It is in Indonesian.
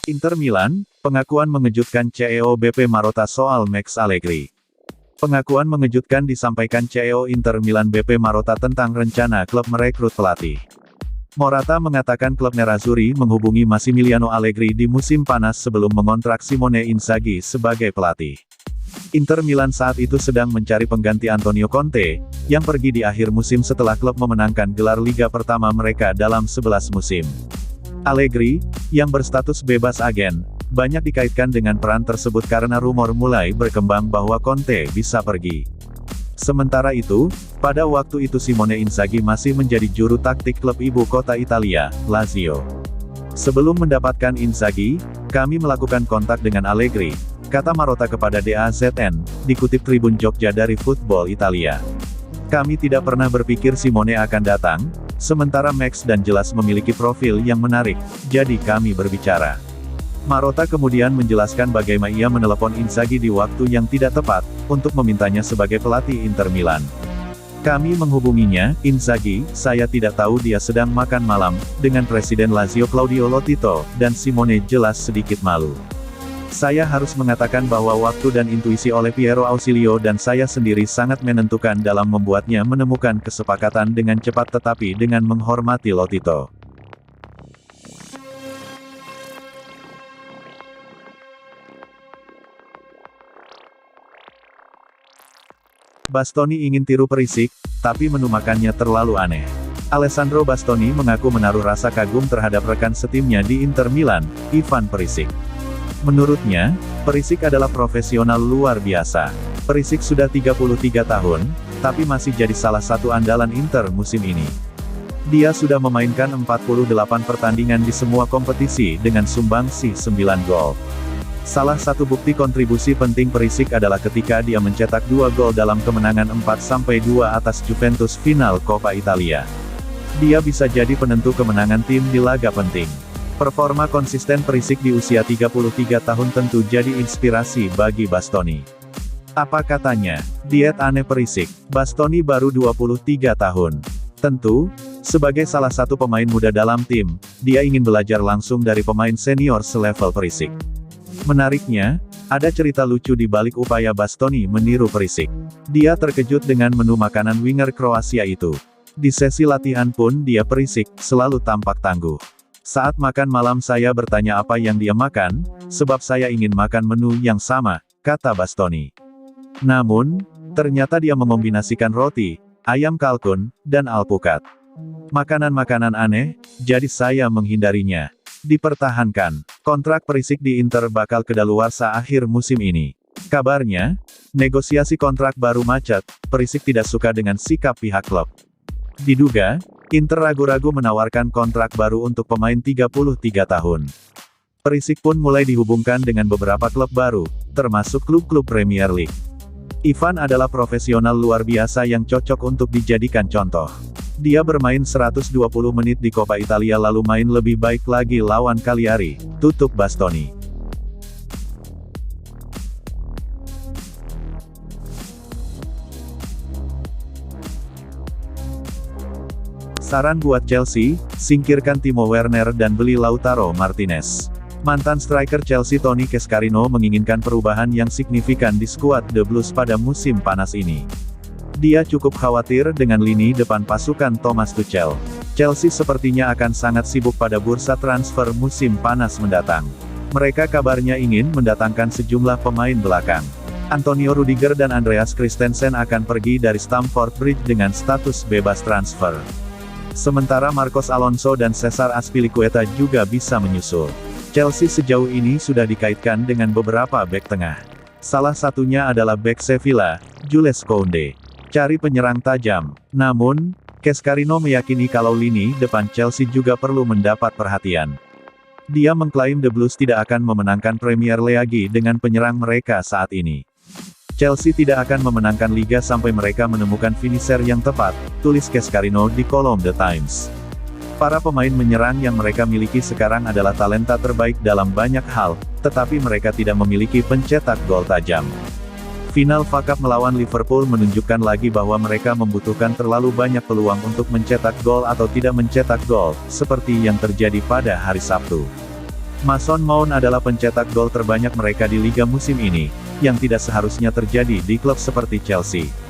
Inter Milan, pengakuan mengejutkan CEO BP Marotta soal Max Allegri. Pengakuan mengejutkan disampaikan CEO Inter Milan BP Marotta tentang rencana klub merekrut pelatih. Marotta mengatakan klub Nerazzurri menghubungi Massimiliano Allegri di musim panas sebelum mengontrak Simone Inzaghi sebagai pelatih. Inter Milan saat itu sedang mencari pengganti Antonio Conte, yang pergi di akhir musim setelah klub memenangkan gelar liga pertama mereka dalam 11 musim. Allegri, yang berstatus bebas agen, banyak dikaitkan dengan peran tersebut karena rumor mulai berkembang bahwa Conte bisa pergi. Sementara itu, pada waktu itu Simone Inzaghi masih menjadi juru taktik klub ibu kota Italia, Lazio. Sebelum mendapatkan Inzaghi, kami melakukan kontak dengan Allegri, kata Marotta kepada DAZN, dikutip Tribun Jogja dari Football Italia. Kami tidak pernah berpikir Simone akan datang, sementara Max dan jelas memiliki profil yang menarik, jadi kami berbicara. Marotta kemudian menjelaskan bagaimana ia menelepon Inzaghi di waktu yang tidak tepat, untuk memintanya sebagai pelatih Inter Milan. Kami menghubunginya, Inzaghi, saya tidak tahu dia sedang makan malam, dengan Presiden Lazio Claudio Lotito, dan Simone jelas sedikit malu. Saya harus mengatakan bahwa waktu dan intuisi oleh Piero Ausilio dan saya sendiri sangat menentukan dalam membuatnya menemukan kesepakatan dengan cepat tetapi dengan menghormati Lotito. Bastoni ingin tiru Perisic, tapi menumakannya terlalu aneh. Alessandro Bastoni mengaku menaruh rasa kagum terhadap rekan setimnya di Inter Milan, Ivan Perisic. Menurutnya, Perisic adalah profesional luar biasa. Perisic sudah 33 tahun, tapi masih jadi salah satu andalan Inter musim ini. Dia sudah memainkan 48 pertandingan di semua kompetisi dengan sumbangsi 9 gol. Salah satu bukti kontribusi penting Perisic adalah ketika dia mencetak 2 gol dalam kemenangan 4-2 atas Juventus final Coppa Italia. Dia bisa jadi penentu kemenangan tim di laga penting. Performa konsisten Perisic di usia 33 tahun tentu jadi inspirasi bagi Bastoni. Apa katanya? Diet aneh Perisic. Bastoni baru 23 tahun. Tentu, sebagai salah satu pemain muda dalam tim, dia ingin belajar langsung dari pemain senior selevel Perisic. Menariknya, ada cerita lucu di balik upaya Bastoni meniru Perisic. Dia terkejut dengan menu makanan winger Kroasia itu. Di sesi latihan pun dia Perisic selalu tampak tangguh. Saat makan malam saya bertanya apa yang dia makan, sebab saya ingin makan menu yang sama, kata Bastoni. Namun, ternyata dia mengombinasikan roti, ayam kalkun, dan alpukat. Makanan-makanan aneh, jadi saya menghindarinya. Dipertahankan, kontrak Perisic di Inter bakal kedaluarsa akhir musim ini. Kabarnya, negosiasi kontrak baru macet, Perisic tidak suka dengan sikap pihak klub. Diduga, Inter ragu-ragu menawarkan kontrak baru untuk pemain 33 tahun. Perisic pun mulai dihubungkan dengan beberapa klub baru, termasuk klub-klub Premier League. Ivan adalah profesional luar biasa yang cocok untuk dijadikan contoh. Dia bermain 120 menit di Coppa Italia lalu main lebih baik lagi lawan Cagliari, tutup Bastoni. Saran buat Chelsea, singkirkan Timo Werner dan beli Lautaro Martinez. Mantan striker Chelsea Tony Cascarino menginginkan perubahan yang signifikan di skuad The Blues pada musim panas ini. Dia cukup khawatir dengan lini depan pasukan Thomas Tuchel. Chelsea sepertinya akan sangat sibuk pada bursa transfer musim panas mendatang. Mereka kabarnya ingin mendatangkan sejumlah pemain belakang. Antonio Rudiger dan Andreas Christensen akan pergi dari Stamford Bridge dengan status bebas transfer. Sementara Marcos Alonso dan Cesar Azpilicueta juga bisa menyusul. Chelsea sejauh ini sudah dikaitkan dengan beberapa bek tengah. Salah satunya adalah bek Sevilla, Jules Koundé. Cari penyerang tajam. Namun, Cascarino meyakini kalau lini depan Chelsea juga perlu mendapat perhatian. Dia mengklaim The Blues tidak akan memenangkan Premier League dengan penyerang mereka saat ini. Chelsea tidak akan memenangkan liga sampai mereka menemukan finisher yang tepat, tulis Cascarino di kolom The Times. Para pemain menyerang yang mereka miliki sekarang adalah talenta terbaik dalam banyak hal, tetapi mereka tidak memiliki pencetak gol tajam. Final FA Cup melawan Liverpool menunjukkan lagi bahwa mereka membutuhkan terlalu banyak peluang untuk mencetak gol atau tidak mencetak gol, seperti yang terjadi pada hari Sabtu. Mason Mount adalah pencetak gol terbanyak mereka di liga musim ini, yang tidak seharusnya terjadi di klub seperti Chelsea.